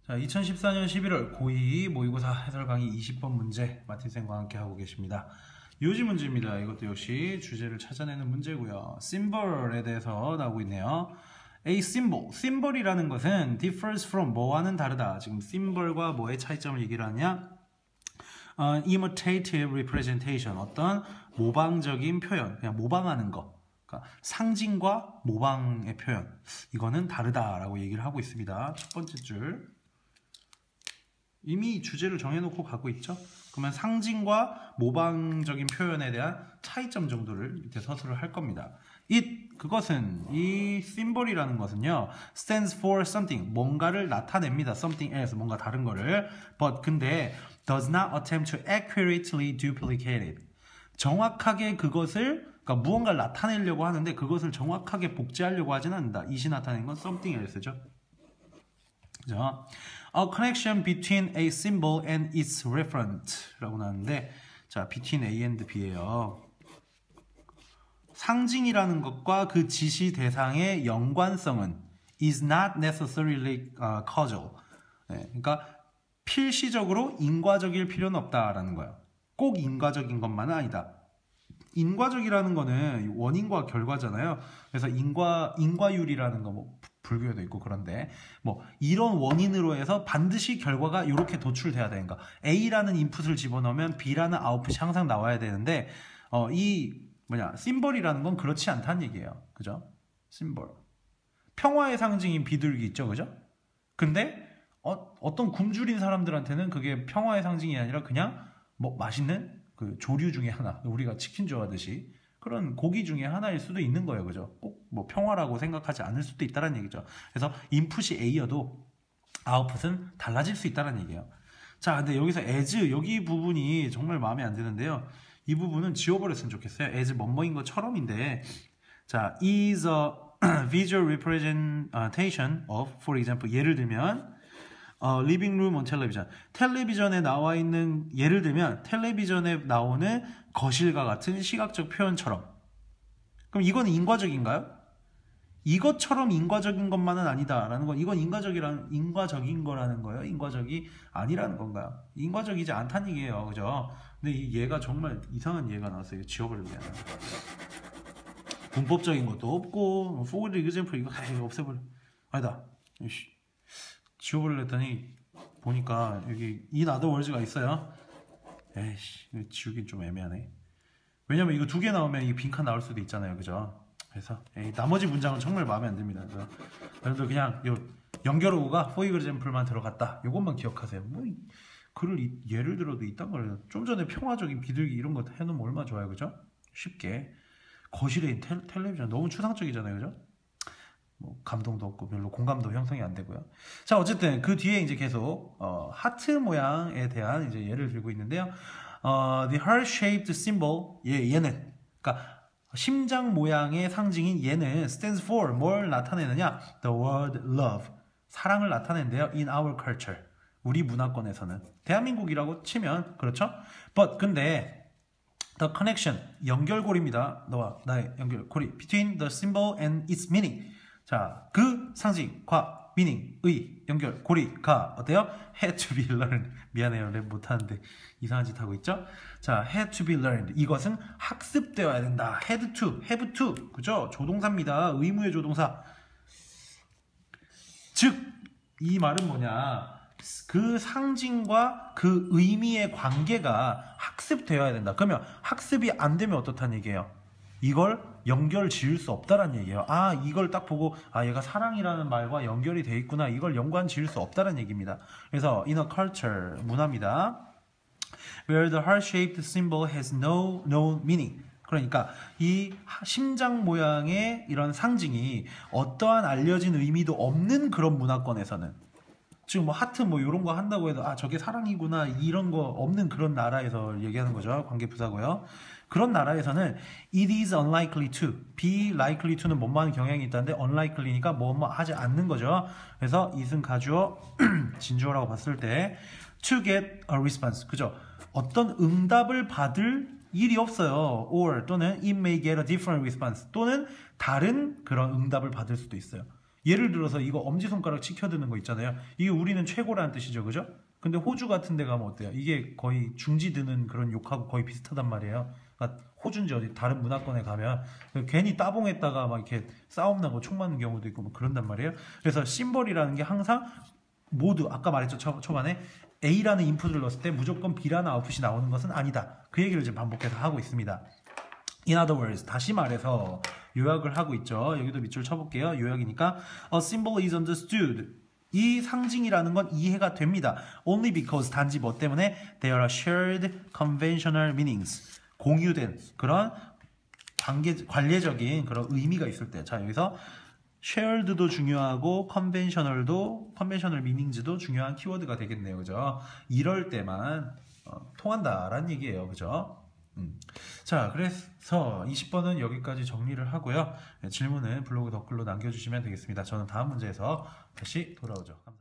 자, 2014년 11월 고2 모의고사 해설 강의 20번 문제 마틴쌤과 함께 하고 계십니다. 요지 문제입니다. 이것도 역시 주제를 찾아내는 문제고요. symbol에 대해서 나오고 있네요. A symbol, symbol이라는 것은 differs from 뭐와는 다르다. 지금 symbol과 뭐의 차이점을 얘기를 하냐? imitative representation, 어떤 모방적인 표현, 그냥 모방하는 거. 그러니까 상징과 모방의 표현, 이거는 다르다라고 얘기를 하고 있습니다. 첫 번째 줄. 이미 주제를 정해놓고 가고 있죠. 그러면 상징과 모방적인 표현에 대한 차이점 정도를 밑에 서술을 할 겁니다. 그것은 이 symbol이라는 것은요, stands for something, 뭔가를 나타냅니다. something else, 뭔가 다른 거를. but 근데 does not attempt to accurately duplicate it. 정확하게 그것을, 그러니까 무언가를 나타내려고 하는데 그것을 정확하게 복제하려고 하지는 않는다. 이시 나타낸 건 something else죠. 그죠? A connection between a symbol and its referent 라고 나왔는데, 자, between A and B예요. 상징이라는 것과 그 지시 대상의 연관성은 is not necessarily causal. 네, 그러니까 필시적으로 인과적일 필요는 없다라는 거예요. 꼭 인과적인 것만은 아니다. 인과적이라는 거는 원인과 결과잖아요. 그래서 인과율이라는 거 뭐 불교에도 있고 그런데 뭐 이런 원인으로 해서 반드시 결과가 이렇게 도출돼야 되는 거. A라는 인풋을 집어넣으면 B라는 아웃풋이 항상 나와야 되는데 심벌이라는 건 그렇지 않다는 얘기예요. 그죠? 심벌. 평화의 상징인 비둘기 있죠, 그죠? 근데 어떤 굶주린 사람들한테는 그게 평화의 상징이 아니라 그냥 뭐 맛있는 그 조류 중에 하나, 우리가 치킨 좋아하듯이 그런 고기 중에 하나일 수도 있는 거예요, 그죠? 꼭 뭐 평화라고 생각하지 않을 수도 있다는 얘기죠. 그래서 인풋이 A여도 아웃풋은 달라질 수 있다는 얘기예요. 자, 근데 여기서 as 여기 부분이 정말 마음에 안 드는데요. 이 부분은 지워버렸으면 좋겠어요. as 뭐뭐인 것처럼인데, 자, is a visual representation of, for example, 예를 들면 living room on television. 텔레비전에 나와 있는, 예를 들면 텔레비전에 나오는 거실과 같은 시각적 표현처럼. 그럼 이건 인과적인가요? 이것처럼 인과적인 것만은 아니다라는 건, 이건 인과적인 거라는 거예요. 인과적이 아니라는 건가요? 인과적이지 않다는 얘기예요, 그죠? 근데 이 얘가 정말 이상한 예가 나왔어요. 이거 지워버리면 문법적인 것도 없고 for example 이거 없애버려. 아니다. 지워버리려 했더니 보니까 여기 in other words가 있어요. 에이씨, 지우긴 좀 애매하네. 왜냐면 이거 두 개 나오면 이 빈칸 나올 수도 있잖아요, 그죠? 그래서 나머지 문장은 정말 마음에 안 듭니다. 그래서 여러분들 그냥 요 연결어구가 for example만 들어갔다, 요것만 기억하세요. 뭐 글을 예를 들어도 이딴 걸 좀 전에 평화적인 비둘기 이런 거 해놓으면 얼마나 좋아요, 그죠? 쉽게. 거실에 있는 텔레비전 너무 추상적이잖아요, 그죠? 뭐 감동도 없고 별로 공감도 형성이 안 되고요. 자, 어쨌든 그 뒤에 이제 계속 하트 모양에 대한 이제 예를 들고 있는데요. The heart-shaped symbol, 얘는 그러니까 심장 모양의 상징인 얘는 stands for 뭘 나타내느냐? The word love, 사랑을 나타낸대요. In our culture, 우리 문화권에서는. 대한민국이라고 치면 그렇죠? But 근데 the connection, 연결고리입니다. 너와 나의 연결고리. Between the symbol and its meaning. 자, 그 상징과 meaning의 연결고리가 어때요? had to be learned. 미안해요, 랩 못하는데 이상한 짓 하고 있죠? 자, had to be learned. 이것은 학습되어야 된다. had to, have to. 그죠? 조동사입니다. 의무의 조동사. 즉, 이 말은 뭐냐? 그 상징과 그 의미의 관계가 학습되어야 된다. 그러면 학습이 안 되면 어떻다는 얘기예요? 이걸 연결 지을 수 없다는 얘기예요. 아, 이걸 딱 보고 얘가 사랑이라는 말과 연결이 돼 있구나, 이걸 연관 지을 수 없다는 얘기입니다. 그래서 in a culture, 문화입니다. Where the heart-shaped symbol has no known meaning. 그러니까 이 심장 모양의 이런 상징이 어떠한 알려진 의미도 없는 그런 문화권에서는, 지금 뭐 하트 뭐 이런 거 한다고 해도 저게 사랑이구나 이런 거 없는 그런 나라에서 얘기하는 거죠. 관계부사고요. 그런 나라에서는 it is unlikely to, be likely to는 뭐뭐하는 경향이 있다는데 unlikely니까 뭐뭐 하지 않는 거죠. 그래서 it은 가주어, 진주어라고 봤을 때 to get a response, 그죠? 어떤 응답을 받을 일이 없어요. or 또는 it may get a different response, 또는 다른 그런 응답을 받을 수도 있어요. 예를 들어서 이거 엄지손가락 치켜드는 거 있잖아요. 이게 우리는 최고라는 뜻이죠, 그죠? 근데 호주 같은 데 가면 어때요? 이게 거의 중지 드는 그런 욕하고 거의 비슷하단 말이에요. 그러니까 호주인지 어디 다른 문화권에 가면 괜히 따봉했다가 막 이렇게 싸움 나고 총 맞는 경우도 있고 뭐 그런단 말이에요. 그래서 심벌이라는 게 항상 모두 아까 말했죠, 초반에 A라는 인풋을 넣었을 때 무조건 B라는 아웃풋이 나오는 것은 아니다. 그 얘기를 지금 반복해서 하고 있습니다. In other words, 다시 말해서 요약을 하고 있죠. 여기도 밑줄 쳐볼게요. 요약이니까 A symbol is understood. 이 상징이라는 건 이해가 됩니다. Only because 단지 뭐 때문에 there are shared conventional meanings. 공유된 그런 관례적인 그런 의미가 있을 때. 자, 여기서 shared도 중요하고 conventional meanings도 중요한 키워드가 되겠네요. 그죠? 이럴 때만 통한다라는 얘기예요. 그죠? 자, 그래서 20번은 여기까지 정리를 하고요. 질문은 블로그 댓글로 남겨주시면 되겠습니다. 저는 다음 문제에서 다시 돌아오죠. 감사합니다.